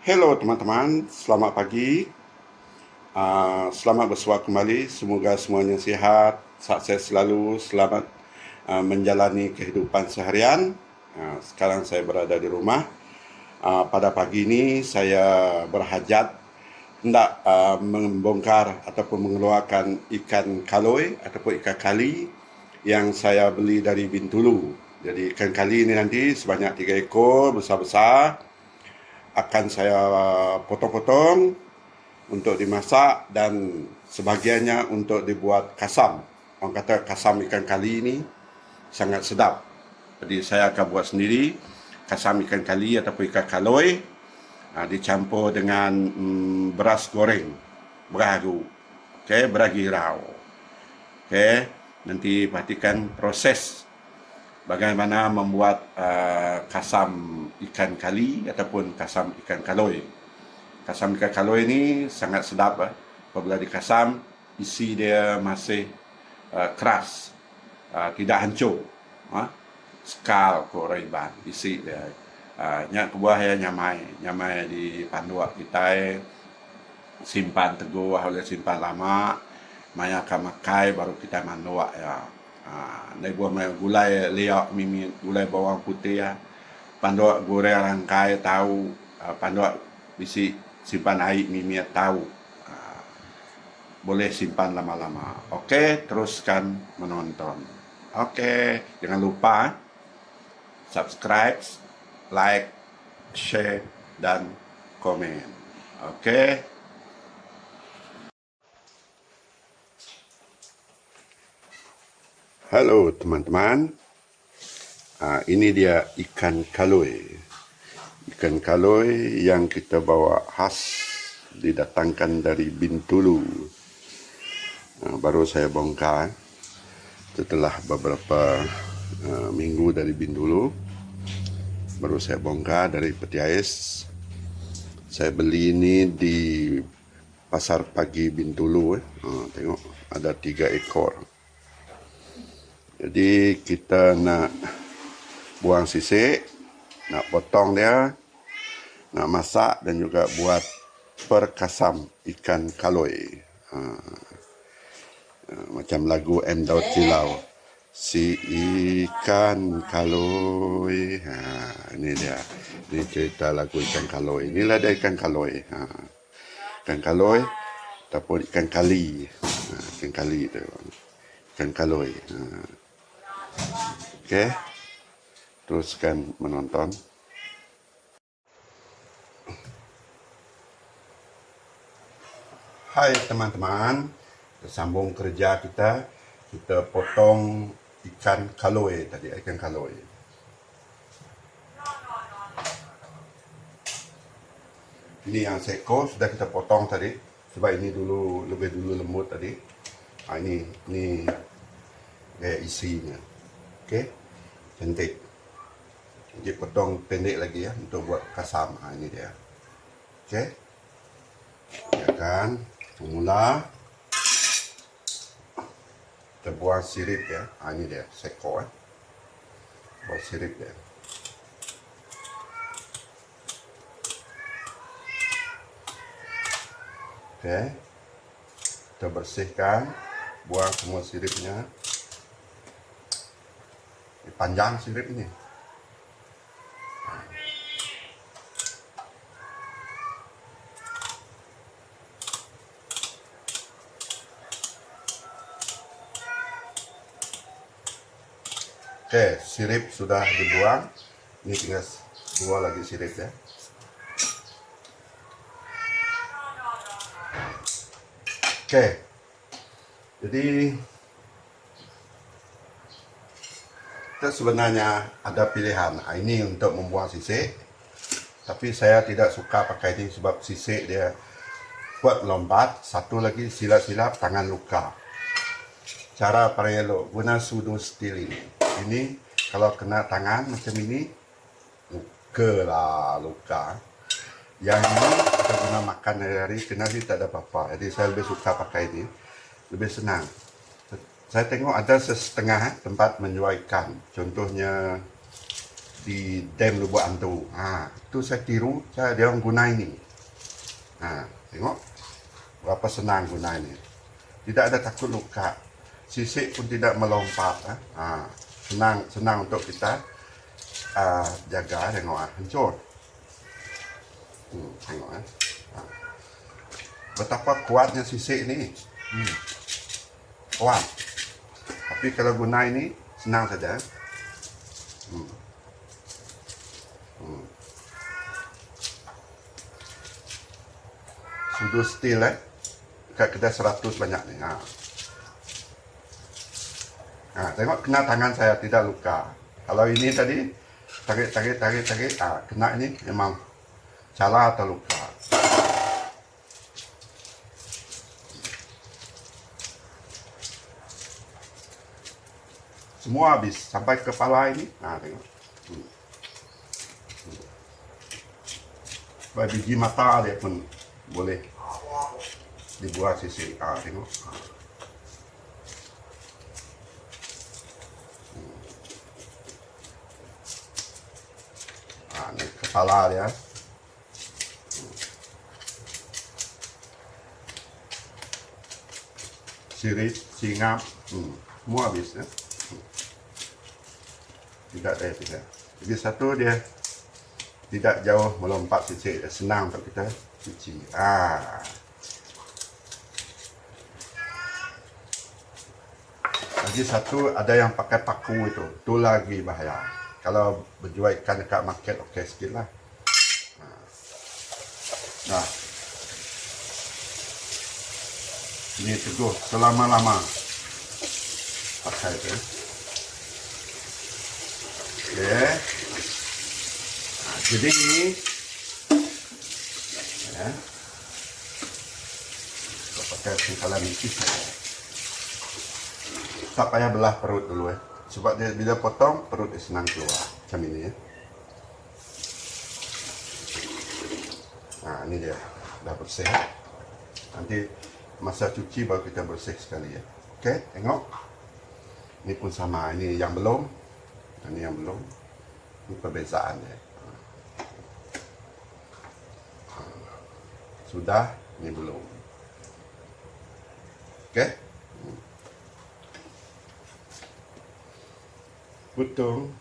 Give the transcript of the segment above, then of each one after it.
Hello teman-teman, selamat pagi. Selamat bersua kembali. Semoga semuanya sihat, sukses selalu, selamat menjalani kehidupan seharian. Sekarang saya berada di rumah. Pada pagi ini saya berhajat hendak membongkar ataupun mengeluarkan ikan kaloi ataupun ikan kali yang saya beli dari Bintulu. Jadi ikan kali ini nanti sebanyak 3 ekor besar-besar akan saya potong-potong untuk dimasak dan sebahagiannya untuk dibuat kasam. Orang kata kasam ikan kali ini sangat sedap. Jadi saya akan buat sendiri kasam ikan kali ataupun ikan kaloi dicampur dengan beras goreng, beraru, beras girau. Nanti perhatikan proses bagaimana membuat kasam ikan kali ataupun kasam ikan kaloi. Kasam ikan kaloi ini sangat sedap. Apabila dikasam, isi dia masih keras, tidak hancur. Sekal koraiban isi dia. Nya kebuah ya nyamai di panduak kita simpan teguh oleh simpan lama, maya akan makai baru kita manduak ya. Dari buah mai gulai liok mimi gulai bawang putih ya. Panduak goreng rangkai tahu, panduak bisi simpan air mimi tahu. Boleh simpan lama-lama. Oke, teruskan menonton. Oke, jangan lupa subscribe, like, share, dan komen. Oke. Halo teman-teman. Ini dia ikan kaloi. Ikan kaloi yang kita bawa khas didatangkan dari Bintulu. Baru saya bongkar setelah beberapa minggu dari Bintulu. Baru saya bongkar dari Peti Ais. Saya beli ini di pasar pagi Bintulu. Tengok ada 3 ekor. Jadi kita nak buang sisik, nak potong dia, nak masak dan juga buat perkasam ikan kaloi. Macam lagu M. Daud Cilau, si ikan kaloi. Ini dia, ini cerita lagu ikan kaloi. Inilah dia ikan kaloi. Ikan kaloi ataupun ikan kali. Ikan kali itu, ikan kaloi. Oke, teruskan menonton. Hai teman-teman, kita sambung kerja kita. Kita potong ikan kaloi tadi, ikan kaloi. Ini yang seekor sudah kita potong tadi, sebab ini lebih dulu lembut tadi. Ini kayak isinya. Oke, cantik. Jadi potong pendek lagi ya untuk buat kasam. Ini dia. Oke, ya kan. Mula kita buang sirip ya. Ini dia seko buang sirip dia. Oke, kita bersihkan, buang semua siripnya. Ini panjang sirip ini. Oke, sirip sudah dibuang. Ini tinggal 2 lagi sirip ya. Oke, jadi kita sebenarnya ada pilihan. Ini untuk membuang sisik, tapi saya tidak suka pakai ini sebab sisik dia kuat lompat. Satu lagi silap-silap tangan luka. Cara paling elok guna sudu steel ini. Ini kalau kena tangan macam ini, luka. Yang ini kita guna makan hari-hari, kena sih tak ada apa-apa. Jadi saya lebih suka pakai ini, lebih senang. Saya tengok ada setengah tempat menjual ikan. Contohnya di dam Lubuk Antu. Itu saya tiru, dia orang guna ini. Tengok berapa senang guna ini. Tidak ada takut luka, sisik pun tidak melompat. Senang untuk kita jaga. Tengok hancur. Tengok betapa kuatnya sisik ini. Kuat. Tapi kalau guna ini senang saja. Sudu steel kat kedai 100 banyak ni. Tengok kena tangan saya tidak luka. Kalau ini tadi tarik, kena ini memang calar atau luka. Semua habis sampai kepala ini. Tengok. Biji mata dia pun boleh dibuat sisi. Tengok. Ini kepala dia. Sirip, singap, semua habis ya. Tidak. Jadi satu dia tidak jauh melompat sisik, senang untuk kita cuci. Lagi satu ada yang pakai paku itu lagi bahaya. Kalau berjual ikan dekat market okey sikit lah. Ini teguh selama-lama pakai itu. Okey. Jadi ini kita pakai pengkalan nipis. Tak payah belah perut dulu sebab dia bila potong perut dia senang keluar macam ini ya. Ini dia dah bersih. Nanti masa cuci baru kita bersih sekali ya. Okey, tengok. Ini pun sama, ini yang belum, ini yang belum. Ini perbezaan dia. Sudah, ini belum. Okey. Putung.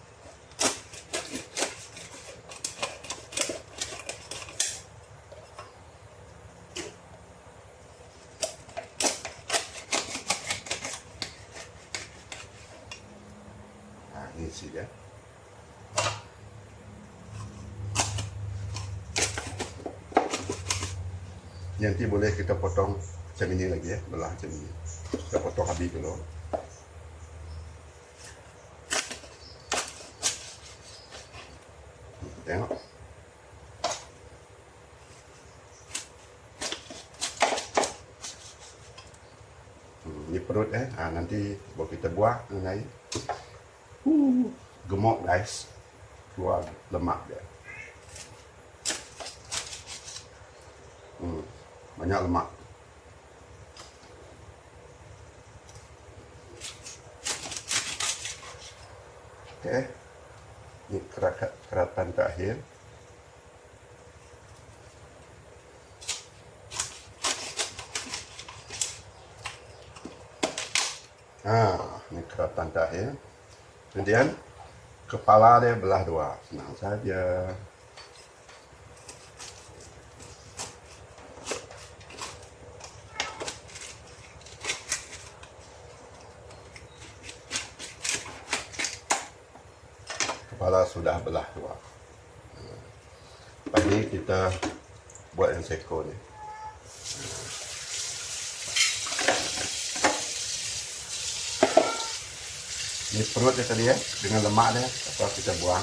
Ini isi dia. Nanti boleh kita potong macam ini lagi ya, belah macam ini. Kita potong habis dulu. Tengok. Ini perut nanti baru kita buah dengan air. Gemuk guys, keluar lemak dia. Banyak lemak. Okey. Ini keratan terakhir. Ini keratan terakhir. Kemudian kepala dia belah dua, senang saja. Kepala sudah belah dua. Lepas ini kita buat yang seko ni. Ini perut dia tadi dengan lemak dia, atau kita buang.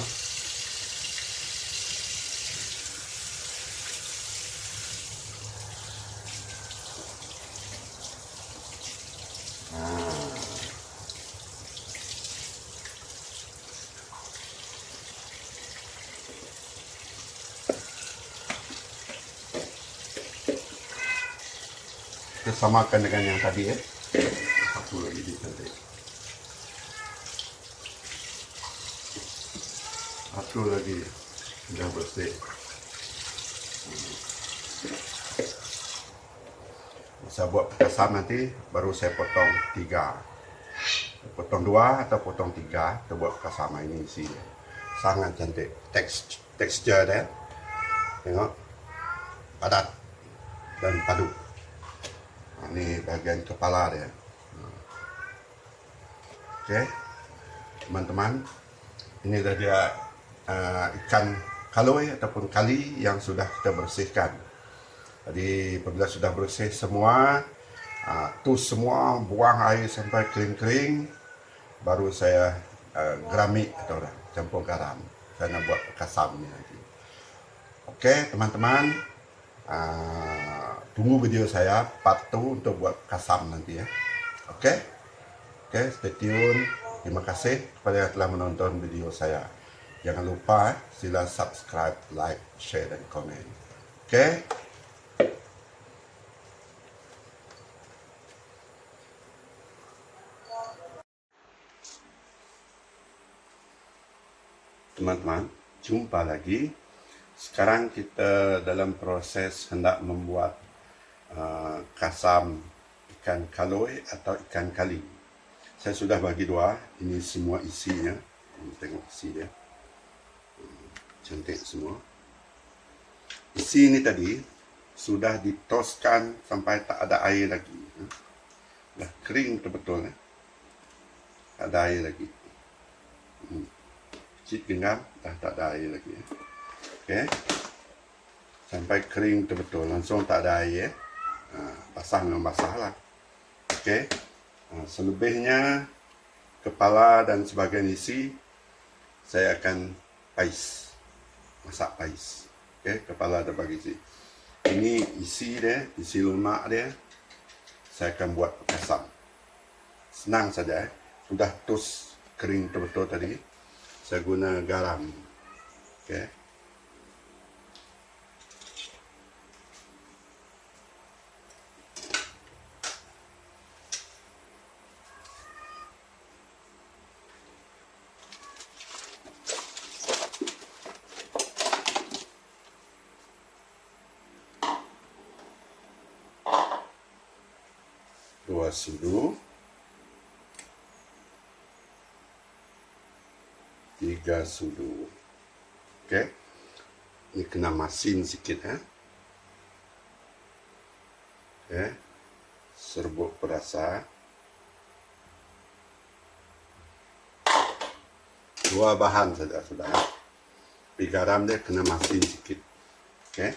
Kita samakan dengan yang tadi satu lagi di tadi. satu lagi sudah bersih. Saya buat kasam nanti baru saya potong 3, potong 2 atau potong 3. Kita buat kasam ini isi sangat cantik, tekstur dia tengok padat dan padu. Ini bagian kepala dia. Oke, teman-teman, ini dah dia ikan kaloi ataupun kali yang sudah kita bersihkan. Jadi apabila sudah bersih semua, tus semua, buang air sampai kering-kering, baru saya geramik atau campur garam. Saya nak buat kasam ni nanti. Oke, teman-teman, tunggu video saya part 2 untuk buat kasam nanti ya. Oke, stay tune. Terima kasih kepada yang telah menonton video saya. Jangan lupa sila subscribe, like, share dan komen. Oke. Teman-teman, jumpa lagi. Sekarang kita dalam proses hendak membuat kasam ikan kaloi atau ikan kali. Saya sudah bagi 2. Ini semua isinya. Tengok isi dia. Cantik semua. Isi ini tadi sudah ditoskan sampai tak ada air lagi. Dah kering betul-betul. Tak ada air lagi. Cik genggam, dah tak ada air lagi. Okey. Sampai kering betul-betul, langsung tak ada air. Basah memang basah lah. Okey. Selebihnya kepala dan sebahagian isi saya akan pais, masak pais. Okey, kepala ada bagi isi. Ini isi dia, isi lemak dia. Saya akan buat kasam. Senang saja. Sudah tus kering betul-betul tadi. Saya guna garam. Okey. Dua sudu, 3 sudu. Okey. Ini kena masin sikit Okey. Serbuk perasa. 2 bahan saja sudah. Tapi garam dia kena masin sikit. Okey.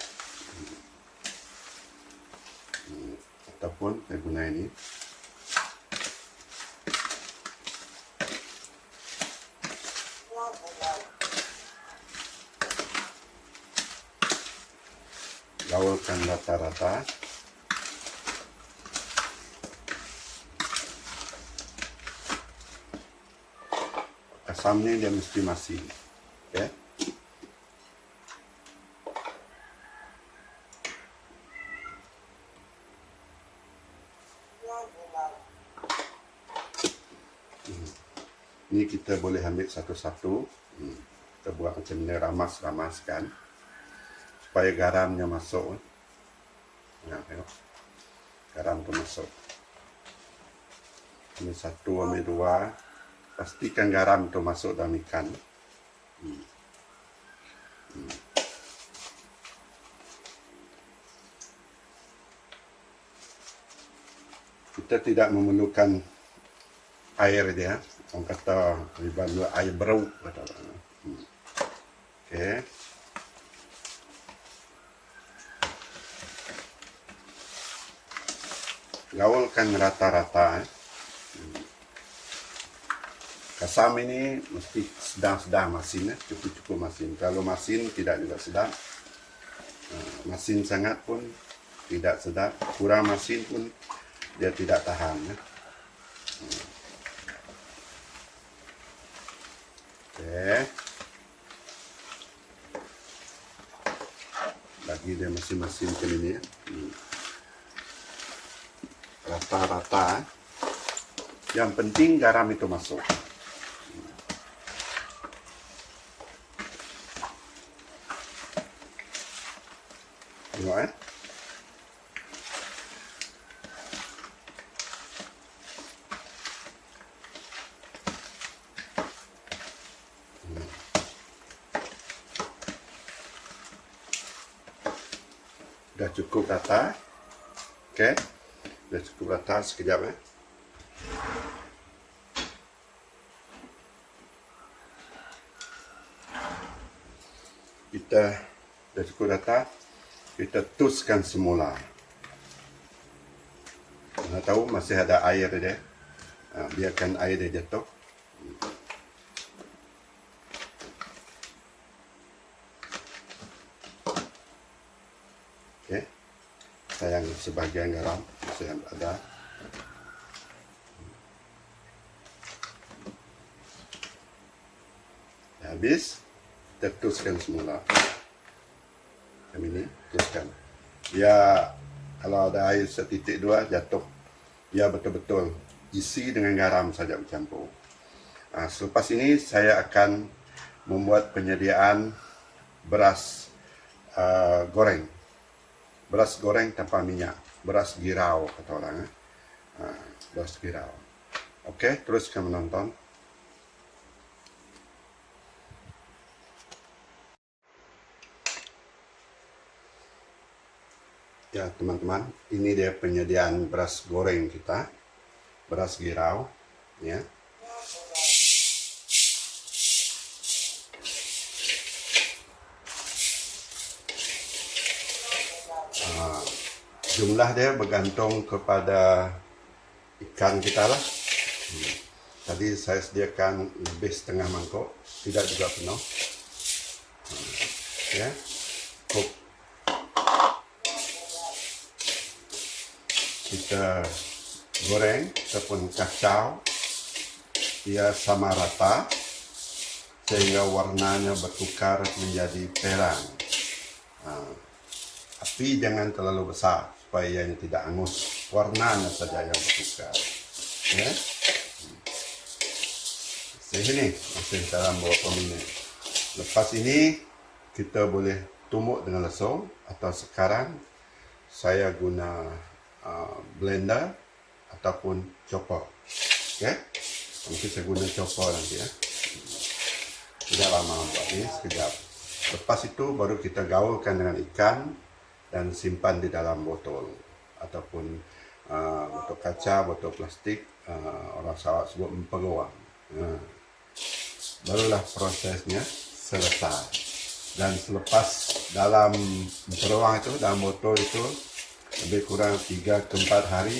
Ataupun saya guna ini. Gaulkan rata-rata. Kasamnya dia mesti masin. Okey. Ini kita boleh ambil satu-satu. Kita buat macam ni, ramas-ramaskan supaya garamnya masuk. Tengok. Garam tu masuk. Ambil 1, ambil 2. Pastikan garam tu masuk dalam ikan. Kita tidak memerlukan air dia. Orang kata air beruk. Okey. Gaulkan rata-rata. Kasam ini mesti sedang-sedang masin, cukup-cukup masin. Kalau masin tidak juga sedap. Masin sangat pun tidak sedap. Kurang masin pun dia tidak tahan. Okey. Bagi dia masing-masing ke ini. Rata-rata. Yang penting garam itu masuk. Tengok Dah cukup rata. Okey. Dah cukup rata sekejap Kita dah cukup rata. Kita tuskan semula. Anda tahu masih ada air dia. Biarkan air dia jatuh. Okey. Sayang sebahagian garam masih ada. Habis, kita tuskan semula. Kami ni tuskan. Dia kalau ada air setitik dua jatuh. Dia betul-betul isi dengan garam saja bercampur. Selepas ini saya akan membuat penyediaan beras goreng. Beras goreng tanpa minyak. Beras girau kata orang. Beras girau. Okey, teruskan menonton. Ya teman-teman, ini dia penyediaan beras goreng kita, beras girau, ya. Jumlah dia bergantung kepada ikan kita lah. Tadi saya sediakan lebih setengah mangkuk, tidak juga penuh. Ya, cukup. Kita goreng ataupun kacau dia sama rata sehingga warnanya bertukar menjadi perang. Api jangan terlalu besar supaya ianya tidak hangus, warnanya saja yang bertukar. Ya. Sini masih dalam beberapa minit. Lepas ini kita boleh tumbuk dengan lesung, atau sekarang saya guna blender ataupun chopper. Okey. Mungkin saya guna chopper nanti ya. Tidak lama buat ini, sekejap. Lepas itu baru kita gaulkan dengan ikan dan simpan di dalam botol ataupun botol kaca, botol plastik, orang Sarawak sebut empeluang. Barulah prosesnya selesai. Dan selepas dalam empeluang itu, dalam botol itu lebih kurang 3 ke 4 hari,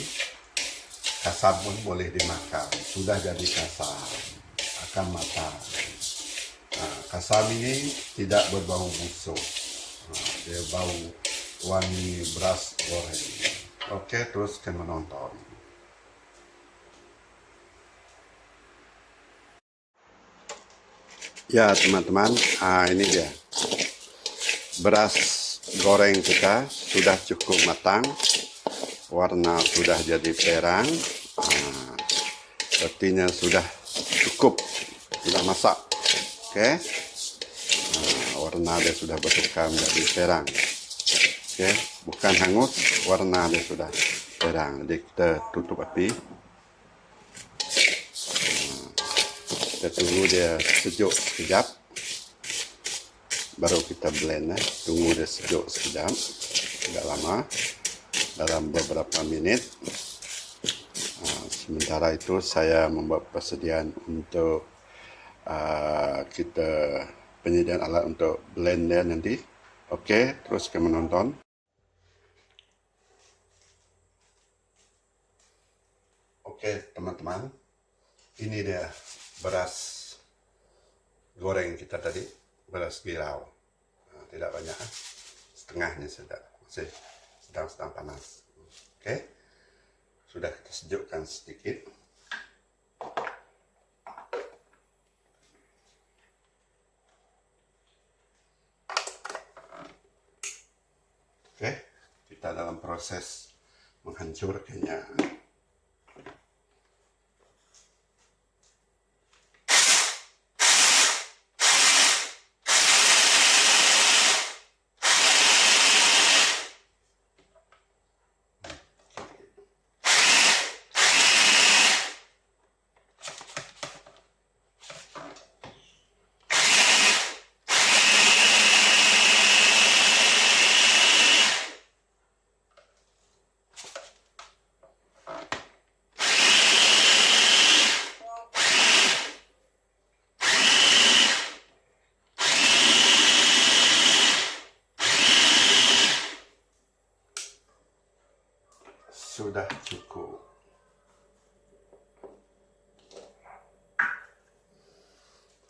kasam pun boleh dimakan. Sudah jadi kasam, akan matang. Kasam ini tidak berbau busuk. Dia bau wangi beras goreng. Okey, teruskan menonton. Ya teman-teman, ini dia. Beras goreng kita sudah cukup matang. Warna sudah jadi perang. Artinya sudah cukup, sudah masak. Okey. Warna dia sudah bertukar menjadi perang. Okey, bukan hangus, warna dia sudah perang. Jadi kita tutup api. Kita tunggu dia sejuk sekejap. Baru kita blend. Tunggu dia sejuk sekejap. Tidak lama. Dalam beberapa minit. Sementara itu saya membuat persediaan untuk kita penyediaan alat untuk blend dia nanti. Okey, teruskan menonton. Okey teman-teman, ini dia beras goreng kita tadi, beras girau. Tidak banyak, setengahnya saja, masih sedang-sedang panas. Okey, sudah kita sejukkan sedikit. Okey, kita dalam proses menghancurkannya. sudah cukup.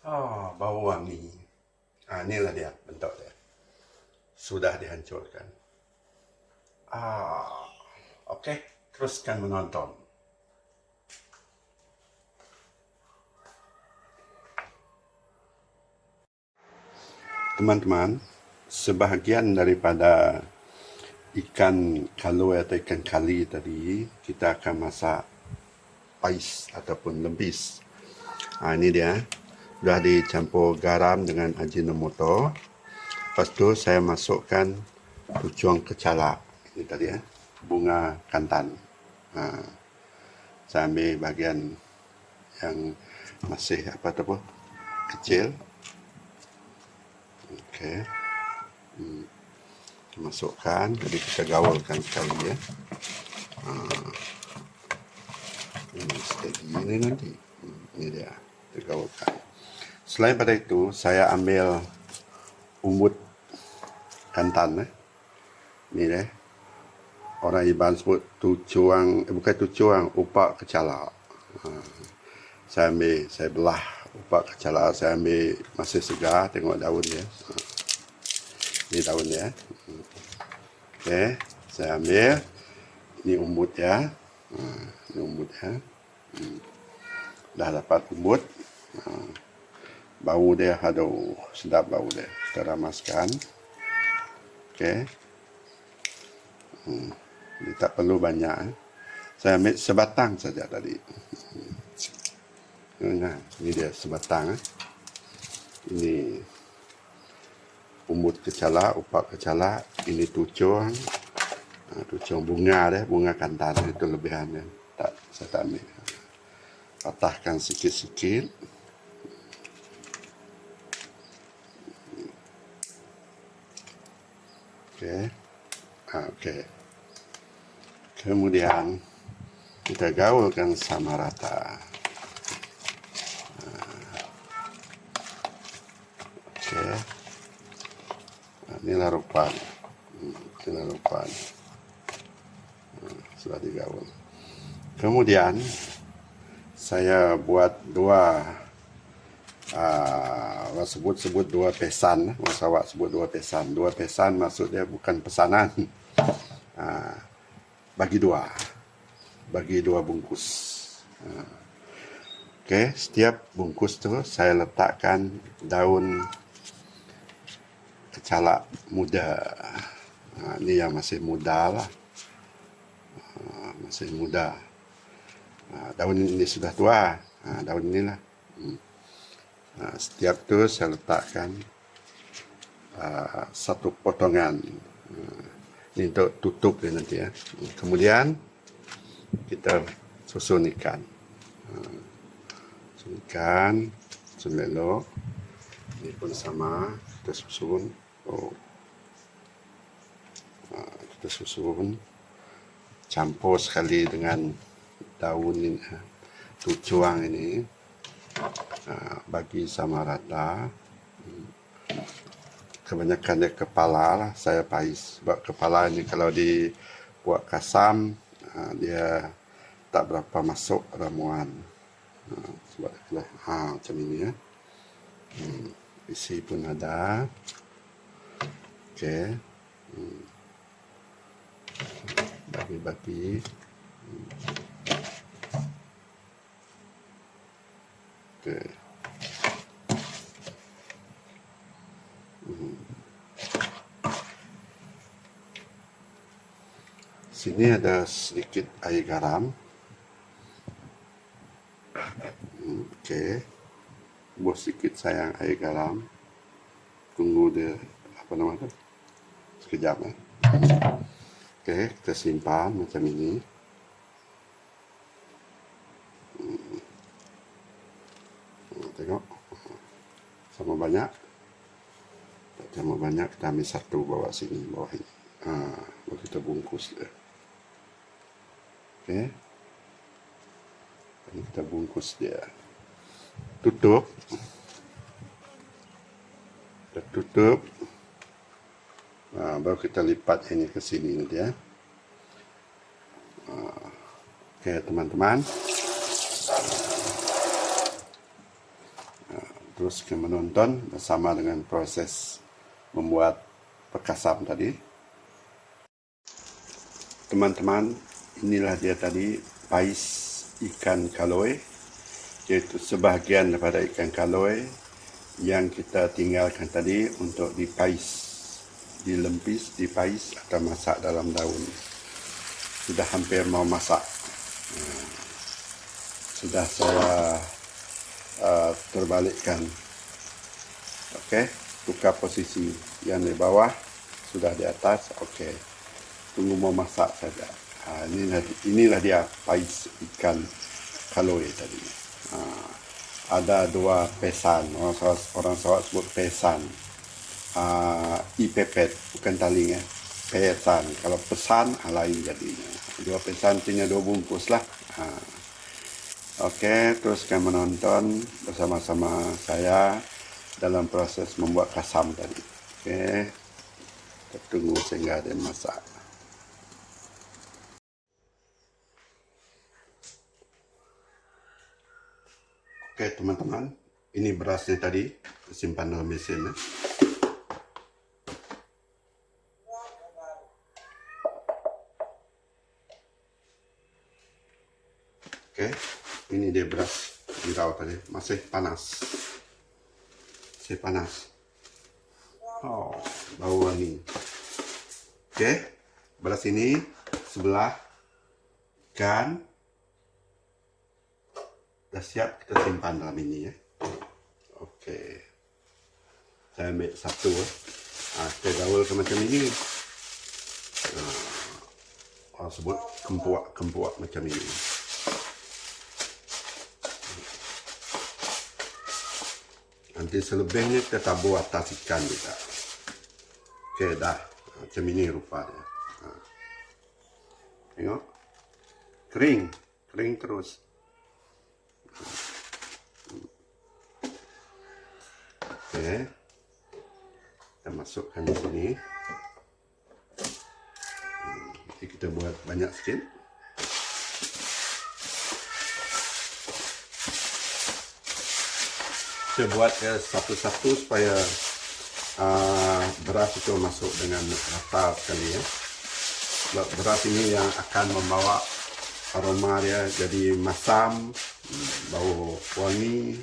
Oh, bau wangi. Inilah dia bentuk dia. Sudah dihancurkan. Oke, teruskan menonton. Teman-teman, sebahagian daripada ikan kaloi atau ikan kali tadi kita akan masak pais ataupun lebis. Ini dia. Sudah dicampur garam dengan ajinomoto. Lepas tu saya masukkan tujuan kecala. Ini tadi ya, bunga kantan. Saya ambil bahagian yang masih kecil. Okey. Masukkan, jadi kita gaulkan sekali ya. Ini steady ini nanti. Ini dia, kita gaulkan. Selain pada itu, saya ambil umbut kantan. Ini deh. Orang Iban sebut bukan tucuang, upak kecala. Saya ambil, saya belah upak kecala, saya ambil masih segar, tengok daun dia. Ini daun dia. Okey, saya ambil. Ini umbut ya. Ini umbut ya. Dah dapat umbut. Bau dia, aduh, sedap bau dia. Kita ramaskan. Okey. Ini tak perlu banyak. Saya ambil sebatang saja tadi. Nah, ini dia sebatang. Ini umbut kecala, upak kecala. Ini tucung. Tucung bunga dia, bunga kantan. Itu lebihannya. Saya tak ambil. Patahkan sikit-sikit. Okey. Kemudian kita gaulkan sama rata. Okey. Inilah rupanya. Sudah digaul. Kemudian saya buat dua sebut dua pesan. Awak sebut dua pesan. Dua pesan maksudnya bukan pesanan. Bagi dua bungkus. Okey, setiap bungkus tu saya letakkan daun kecala muda. Ini yang masih muda lah. Masih muda. Daun ini sudah tua. Daun inilah. Setiap tu saya letakkan satu potongan. Ini untuk tutup dia nanti ya. Kemudian kita susun ikan. Susun elok. Ini pun sama. Kita susun. Kita susun. Campur sekali dengan daun ini. Tucuang ini. Bagi sama rata. Kebanyakan dia kepala lah saya pais. Sebab kepala ini kalau dibuat kasam, dia tak berapa masuk ramuan. Sebab itulah macam ini ya. Isi pun ada. Okey. Bagi-bagi. Okey. Sini ada sedikit air garam. Okey. Buat sedikit sayang air garam. Tunggu dia sekejap ya. Okey, kita simpan macam ini. Tengok. Sama banyak. Sama banyak, kita ambil satu bawah sini, bawah ini. Baru kita bungkus dia. Okey. Ini kita bungkus dia. Tutup. Kita tutup. Baru kita lipat ini ke sini nanti ya. Oke teman-teman, teruskan menonton bersama dengan proses membuat perkasam tadi. Teman-teman, inilah dia tadi pais ikan kaloi, yaitu sebahagian daripada ikan kaloi yang kita tinggalkan tadi untuk dipais, dilempis, dipais atau masak dalam daun. Sudah hampir mau masak. Sudah saya terbalikkan. Okey, tukar posisi, yang di bawah sudah di atas. Okey, tunggu mau masak saja. Inilah dia pais ikan kaloi tadi. Ada dua pesan, orang Sarawak sebut pesan. Ipepet, bukan taling ya. Pesan, kalau pesan lain jadinya. Dua pesan punya 2 bungkus lah. Okey, teruskan menonton bersama-sama saya dalam proses membuat kasam tadi. Okey, kita tunggu sehingga dia masak. Okey teman-teman, ini berasnya tadi simpan dalam mesin. Okey, ini dia beras dirau tadi, masih panas. Masih panas. Oh, bau wangi. Okey, beras ini sebelah ikan dah siap kita simpan dalam ini ya. Okey, saya ambil satu. Kita gaulkan macam ini. Orang sebut kempuak macam ini. Nanti selebihnya kita tabur atas ikan juga. Okey, dah. Macam ini rupanya. Tengok. Kering terus. Okey. Kita masukkan di sini. Nanti kita buat banyak sikit. Saya buat satu-satu supaya beras itu masuk dengan rata sekali ya. Beras ini yang akan membawa aroma dia jadi masam, bau wangi.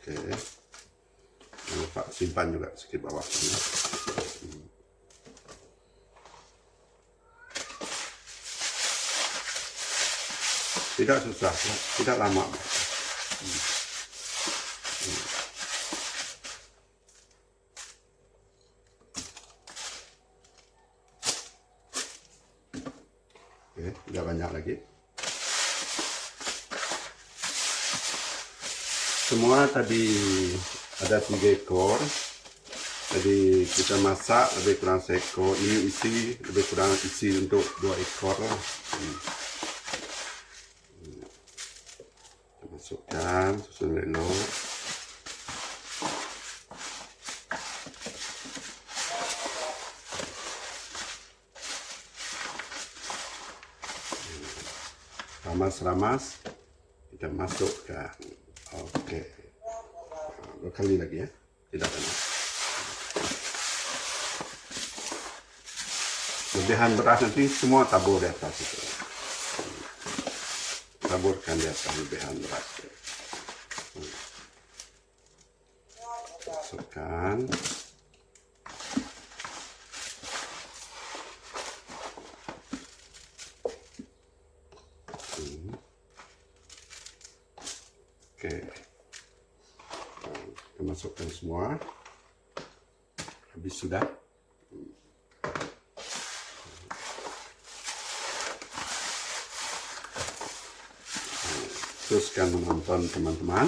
Okey, jangan lupa simpan juga sedikit bawah sini. Tidak susah, tidak lama. Oke, tidak banyak lagi. Semua tadi ada 3 ekor. Jadi kita masak lebih kurang seekor. Ini isi lebih kurang isi untuk 2 ekor lah. Masukkan, susun elok. Ramas-ramas kita masukkan. Okey, 2 kali lagi ya, tidak banyak. Lebihan beras nanti semua tabur di atas itu. Taburkan di atas lebihan beras. Masukkan. Okey. Kita masukkan semua. Habis sudah. Teruskan menonton teman-teman.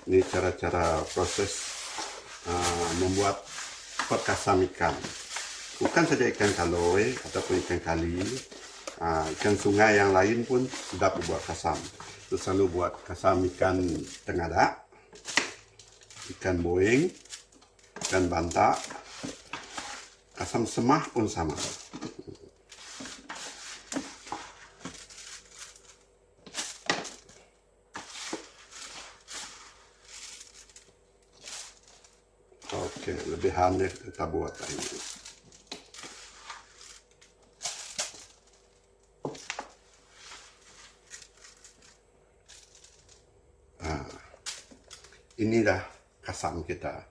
Ini cara-cara proses membuat perkasam ikan. Bukan saja ikan kaloi ataupun ikan kali, ikan sungai yang lain pun sudah dibuat kasam. Terus selalu buat kasam ikan tengadak, ikan boing, ikan bantak, Asam semah pun sama. Oke, lebihannya kita buat ini. Nah, inilah kasam kita.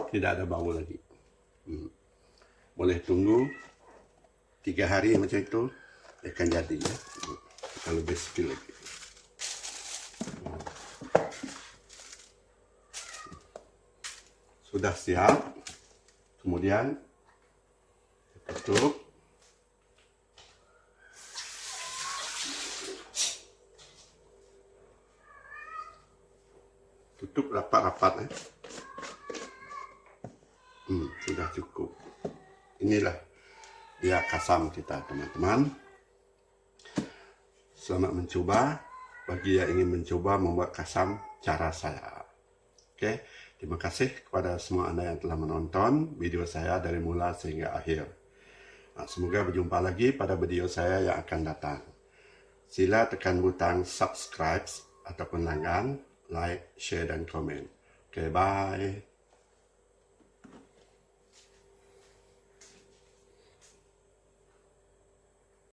Tidak ada bau lagi. Boleh tunggu 3 hari macam itu akan jadi ya. Kita lebih skill lagi. Sudah siap. Kemudian tutup. Tutup rapat-rapat ya. Sudah cukup. Inilah dia kasam kita, teman-teman. Selamat mencoba. Bagi yang ingin mencoba membuat kasam cara saya. Oke, terima kasih kepada semua Anda yang telah menonton video saya dari mula sehingga akhir. Semoga berjumpa lagi pada video saya yang akan datang. Sila tekan butang subscribe ataupun langgan, like, share dan komen. Oke, bye.